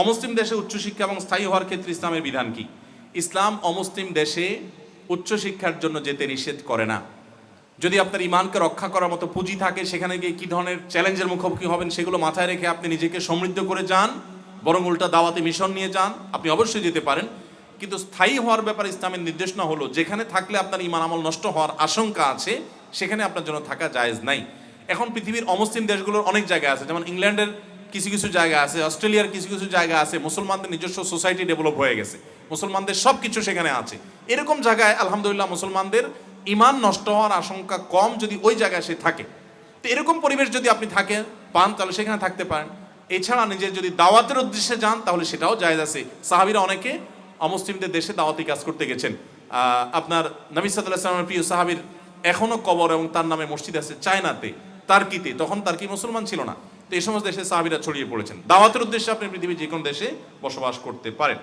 অমুসলিম দেশে উচ্চশিক্ষা এবং স্থায়ী হওয়ার ক্ষেত্রে ইসলামের বিধান কি? ইসলাম অমুসলিম দেশে উচ্চশিক্ষার জন্য যেতে নিষেধ করে না। যদি আপনার ইমানকে রক্ষা করার মতো পুঁজি থাকে, সেখানে গিয়ে কী ধরনের চ্যালেঞ্জের মুখোমুখি হবেন সেগুলো মাথায় রেখে আপনি নিজেকে সমৃদ্ধ করে যান, বরং উল্টা দাওয়াতে মিশন নিয়ে যান, আপনি অবশ্যই যেতে পারেন। কিন্তু স্থায়ী হওয়ার ব্যাপারে ইসলামের নির্দেশনা হলো যেখানে থাকলে আপনার ইমান আমল নষ্ট হওয়ার আশঙ্কা আছে সেখানে আপনার জন্য থাকা জায়েজ নাই। এখন পৃথিবীর অমুসলিম দেশগুলোর অনেক জায়গা আছে, যেমন ইংল্যান্ডের কিছু কিছু জায়গা আছে, অস্ট্রেলিয়ার কিছু কিছু জায়গা আছে, মুসলমানদের নিজস্ব সোসাইটি ডেভেলপ হয়ে গেছে, মুসলমানদের সব কিছু সেখানে আছে। এরকম জায়গায় আলহামদুলিল্লাহ মুসলমানদের ইমান নষ্ট হওয়ার আশঙ্কা কম যদি ওই জায়গায় সে থাকে। তো এরকম পরিবেশ যদি আপনি থাকেন পান তাহলে সেখানে থাকতে পারেন। এছাড়া নিজের যদি দাওয়াতের উদ্দেশ্যে যান তাহলে সেটাও জায়েজ আছে। সাহাবীরা অনেকে অমুসলিমদের দেশে দাওয়াতি কাজ করতে গেছেন। আপনার নবী সাল্লাল্লাহু আলাইহি ওয়াসাল্লামের প্রিয় সাহাবীর এখনো কবর এবং তার নামে মসজিদ আছে চায়নাতে, তার্কিতে, তখন তার্কি মুসলমান ছিল না। তো এই সমস্ত দেশে সাহাবীরা ছড়িয়ে পড়েছেন। দাওয়াতের উদ্দেশ্যে আপনি পৃথিবীর যে কোনো দেশে বসবাস করতে পারেন।